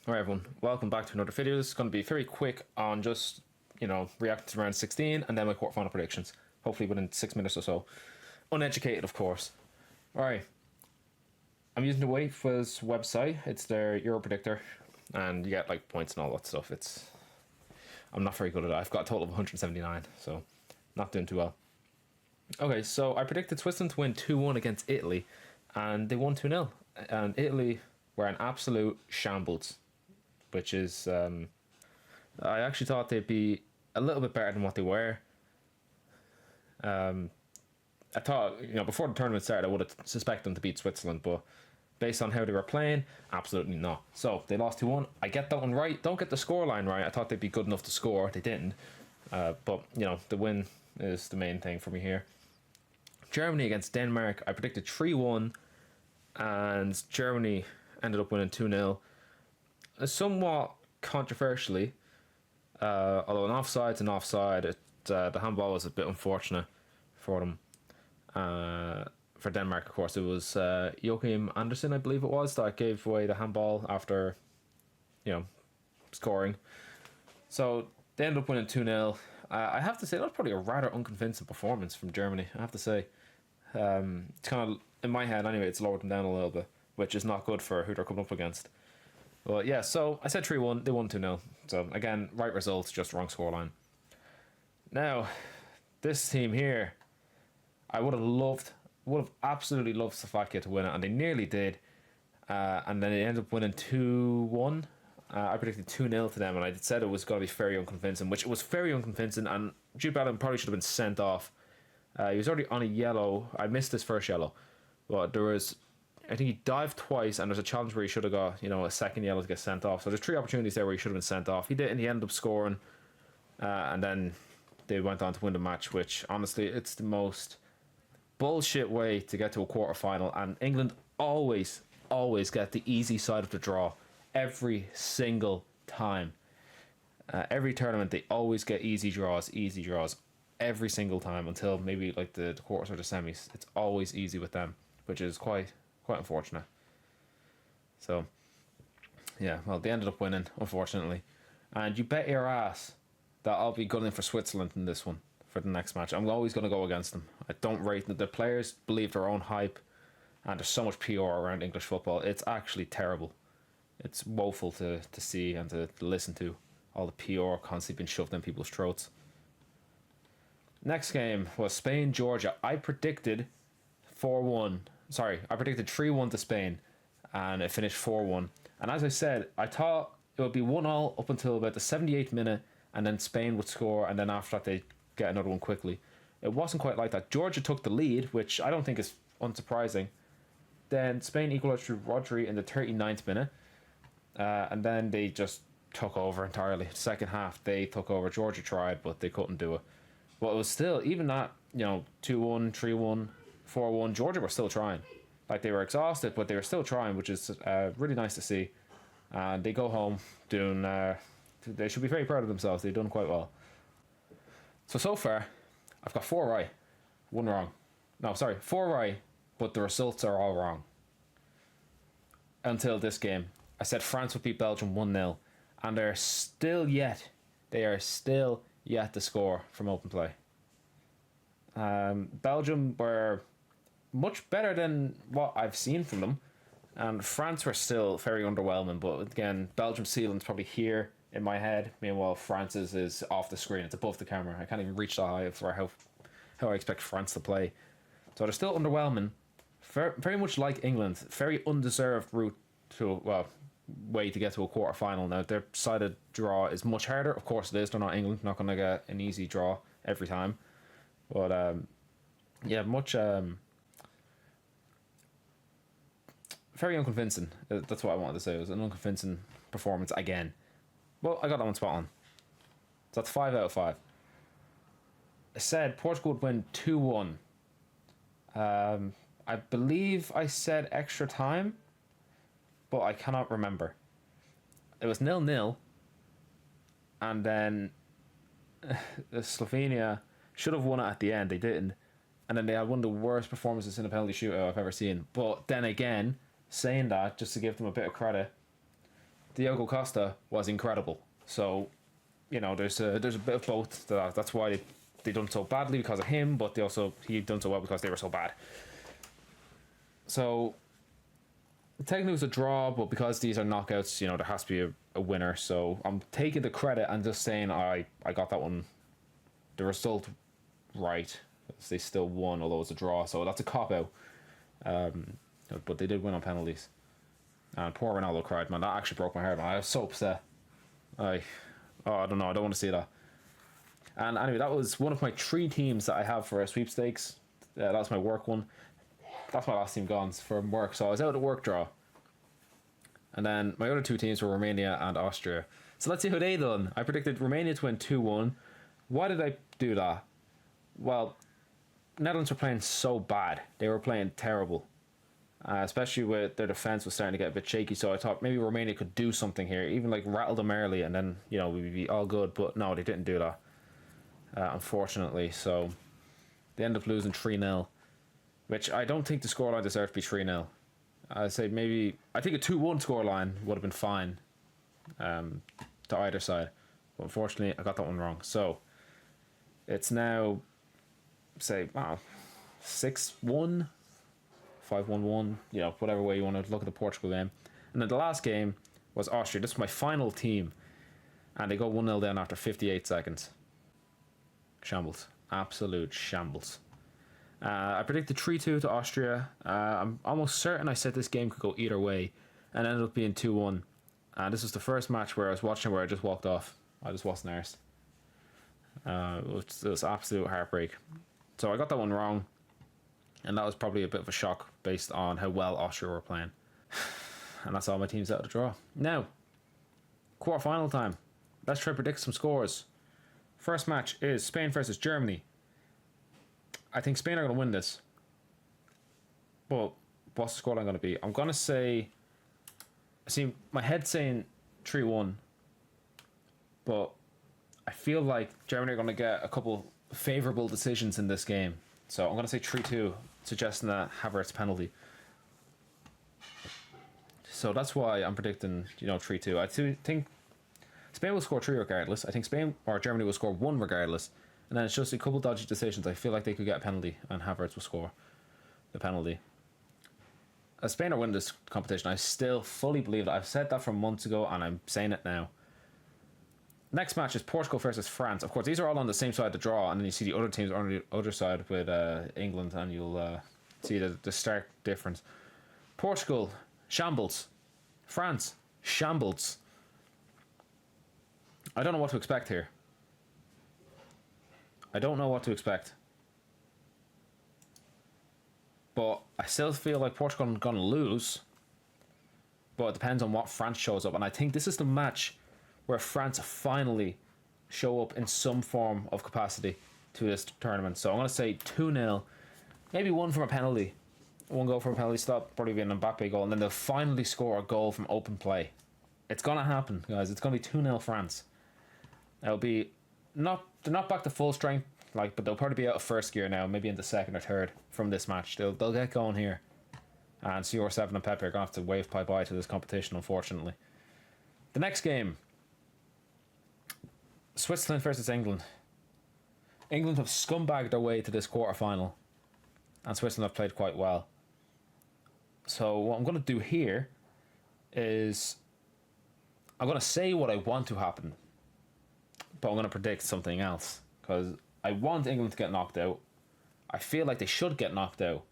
Alright everyone, welcome back to another video. This is going to be very quick on just, reacting to round 16 and then my quarterfinal predictions. Hopefully within 6 minutes or so. Uneducated, of course. Alright. I'm using the Wakefiz website. It's their Euro predictor. And you get like points and all that stuff. I'm not very good at it. I've got a total of 179, so not doing too well. Okay, so I predicted Switzerland to win 2-1 against Italy, and they won 2-0. And Italy were an absolute shambles, which is, I actually thought they'd be a little bit better than what they were. I thought, before the tournament started, I would have suspected them to beat Switzerland, but based on how they were playing, absolutely not. So they lost 2-1. I get that one right. Don't get the scoreline right. I thought they'd be good enough to score. They didn't. But, the win is the main thing for me here. Germany against Denmark, I predicted 3-1, and Germany ended up winning 2-0. Somewhat controversially, although an offside's an offside, the handball was a bit unfortunate for them. For Denmark, of course, it was Joachim Andersen, I believe it was, that gave away the handball after, scoring. So they ended up winning 2-0. I have to say, that was probably a rather unconvincing performance from Germany, I have to say. It's kind of, in my head anyway, it's lowered them down a little bit, which is not good for who they're coming up against. But yeah, so I said 3-1, they won 2-0. So again, right results, just wrong scoreline. Now, this team here, I would have absolutely loved Slovakia to win it, and they nearly did. And then they ended up winning 2-1. I predicted 2-0 to them, and I said it was going to be very unconvincing, which it was very unconvincing, and Jude Bellingham probably should have been sent off. He was already on a yellow. I missed his first yellow, but there was, I think he dived twice, and there's a challenge where he should have got, a second yellow to get sent off. So there's 3 opportunities there where he should have been sent off. He did, and he ended up scoring, and then they went on to win the match, which, honestly, it's the most bullshit way to get to a quarter-final, and England always get the easy side of the draw. Every single time. Every tournament, they always get easy draws, every single time, until maybe like the quarters or the semis. It's always easy with them, which is quite unfortunate. So, yeah, well, they ended up winning, unfortunately. And you bet your ass that I'll be gunning for Switzerland in this one, for the next match. I'm always going to go against them. I don't rate them. The players believe their own hype, and there's so much PR around English football. It's actually terrible. It's woeful to see and to listen to. All the PR constantly being shoved in people's throats. Next game was Spain-Georgia. I predicted 4-1. Sorry, I predicted 3-1 to Spain, and it finished 4-1. And as I said, I thought it would be 1-1 up until about the 78th minute, and then Spain would score, and then after that they'd get another one quickly. It wasn't quite like that. Georgia took the lead, which I don't think is unsurprising. Then Spain equalised through Rodri in the 39th minute. And then they just took over entirely. Second half, they took over. Georgia tried, but they couldn't do it. But it was still, even that, 2-1, 3-1, 4-1, Georgia were still trying. Like, they were exhausted, but they were still trying, which is really nice to see. And they go home doing, they should be very proud of themselves. They've done quite well. So far, I've got 4 right, 1 wrong. No, sorry, 4 right, but the results are all wrong. Until this game. I said France would beat Belgium 1-0, and they are still yet to score from open play. Belgium were much better than what I've seen from them, and France were still very underwhelming, but again, Belgium's ceiling's probably here in my head, meanwhile France's is off the screen, it's above the camera. I can't even reach that high for how I expect France to play. So they're still underwhelming, very much like England, very undeserved route to, way to get to a quarter final. Now their sided draw is much harder, of course it is. They're not England, not going to get an easy draw every time, but yeah, much very unconvincing. That's what I wanted to say. It was an unconvincing performance again. Well, I got that one spot on, so that's 5 out of 5. I said Portugal would win 2-1. I believe I said extra time, but I cannot remember. It was 0-0, and then Slovenia should have won it at the end. They didn't, and then they had one of the worst performances in a penalty shootout I've ever seen. But then again, saying that, just to give them a bit of credit, Diogo Costa was incredible. So, you know, there's a bit of both. That's why they done so badly because of him, but he done so well because they were so bad. So technically it was a draw, but because these are knockouts, you know, there has to be a winner. So I'm taking the credit and just saying I got that one, the result right. They still won, although it's a draw, so that's a cop out. But they did win on penalties. And poor Ronaldo cried, man. That actually broke my heart, man. I was so upset. I don't know. I don't want to see that. And anyway, that was one of my 3 teams that I have for a sweepstakes. That's my work one. That's my last team gone from work. So I was out at work draw. And then my other 2 teams were Romania and Austria. So let's see how they done. I predicted Romania to win 2-1. Why did I do that? Well, Netherlands were playing so bad. They were playing terrible. Especially with their defence was starting to get a bit shaky. So I thought maybe Romania could do something here. Even like rattle them early and then, you know, we'd be all good. But no, they didn't do that. Unfortunately. So they ended up losing 3-0. Which I don't think the scoreline deserved to be 3-0. I'd say I think a 2-1 scoreline would have been fine to either side. But unfortunately, I got that one wrong. So it's now, say, 6-1, 5-1-1, you know, whatever way you want to look at the Portugal game. And then the last game was Austria. This was my final team. And they go 1-0 down after 58 seconds. Shambles. Absolute shambles. I predicted 3-2 to Austria. I'm almost certain I said this game could go either way. And ended up being 2-1. And this was the first match where I was watching where I just walked off. I just wasn't arsed. It was absolute heartbreak. So I got that one wrong. And that was probably a bit of a shock based on how well Austria were playing. And that's all my teams out to draw. Now, quarter-final time. Let's try to predict some scores. First match is Spain versus Germany. I think Spain are going to win this. But what's the scoreline going to be? I'm going to say... I see my head saying 3-1. But I feel like Germany are going to get a couple favourable decisions in this game. So I'm going to say 3-2, suggesting that Havertz penalty. So that's why I'm predicting, 3-2. I think Spain will score 3 regardless. I think Spain or Germany will score 1 regardless. And then it's just a couple dodgy decisions. I feel like they could get a penalty and Havertz will score the penalty. As Spain are winning this competition, I still fully believe that. I've said that from months ago and I'm saying it now. Next match is Portugal versus France. Of course, these are all on the same side of the draw, and then you see the other teams on the other side with England, and you'll see the stark difference. Portugal, shambles. France, shambles. I don't know what to expect here. I don't know what to expect. But I still feel like Portugal are going to lose. But it depends on what France shows up. And I think this is the match where France finally show up in some form of capacity to this tournament. So I'm going to say 2-0. Maybe 1 from a penalty. 1 goal from a penalty stop. Probably be an Mbappe goal. And then they'll finally score a goal from open play. It's going to happen, guys. It's going to be 2-0 France. It'll be... They're not back to full strength, but they'll probably be out of first gear now, maybe into second or third from this match. They'll get going here. And CR7 and Pepe are going to have to wave bye-bye to this competition, unfortunately. The next game... Switzerland versus England. England have scumbagged their way to this quarter-final. And Switzerland have played quite well. So what I'm going to do here is... I'm going to say what I want to happen. But I'm going to predict something else. Because I want England to get knocked out. I feel like they should get knocked out.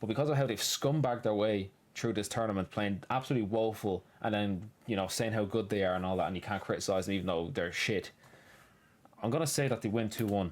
But because of how they've scumbagged their way through this tournament, playing absolutely woeful, and then, saying how good they are and all that, and you can't criticise them even though they're shit, I'm going to say that they win 2-1.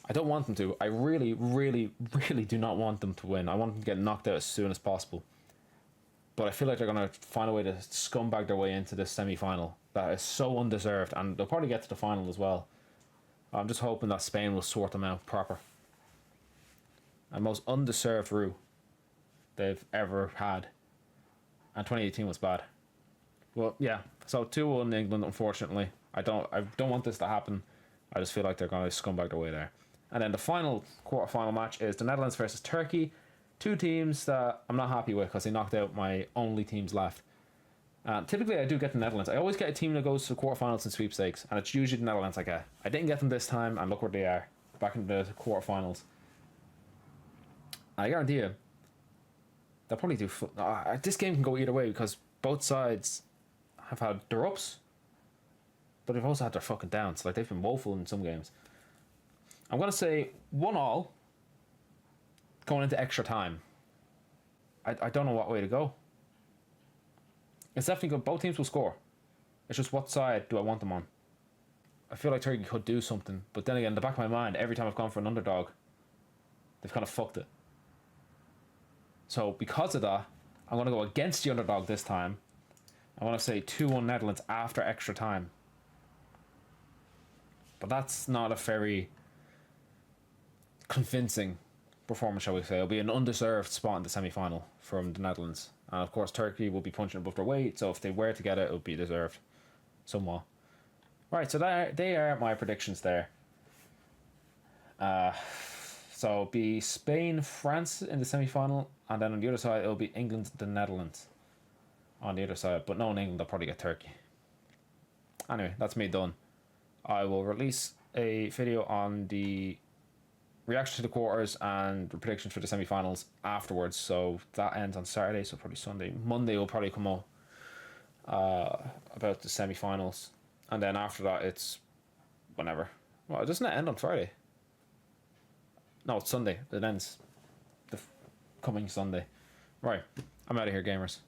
I don't want them to. I really, really, really do not want them to win. I want them to get knocked out as soon as possible. But I feel like they're going to find a way to scumbag their way into this semi-final. That is so undeserved. And they'll probably get to the final as well. I'm just hoping that Spain will sort them out proper. And most undeserved route they've ever had. And 2018 was bad. Well, yeah. So 2-1 England, unfortunately. I don't want this to happen. I just feel like they're going to scumbag their way there. And then the final quarter-final match is the Netherlands versus Turkey. 2 teams that I'm not happy with because they knocked out my only teams left. Typically, I do get the Netherlands. I always get a team that goes to the quarterfinals and sweepstakes, and it's usually the Netherlands I get. I didn't get them this time, and look where they are, back in the quarterfinals. I guarantee you, they'll probably do. This game can go either way because both sides have had their ups, but they've also had their fucking downs. Like they've been woeful in some games. I'm gonna say 1-1 going into extra time. I don't know what way to go. It's definitely good. Both teams will score. It's just what side do I want them on? I feel like Turkey could do something, but then again, in the back of my mind, every time I've gone for an underdog, they've kind of fucked it. So because of that, I'm going to go against the underdog this time. I want to say 2-1 Netherlands after extra time. But that's not a very convincing performance, shall we say. It'll be an undeserved spot in the semi-final from the Netherlands. And of course, Turkey will be punching above their weight, so if they were to get it, it would be deserved somewhat. Right, so they are my predictions there. So it'll be Spain, France in the semi-final, and then on the other side, it'll be England, the Netherlands on the other side. But knowing England, they'll probably get Turkey. Anyway, that's me done. I will release a video on the reaction to the quarters and the predictions for the semi-finals afterwards. So that ends on Saturday, so probably Sunday. Monday will probably come up about the semi-finals. And then after that, it's whenever. Well, doesn't it end on Friday? No, it's Sunday. It ends the coming Sunday. Right. I'm out of here, gamers.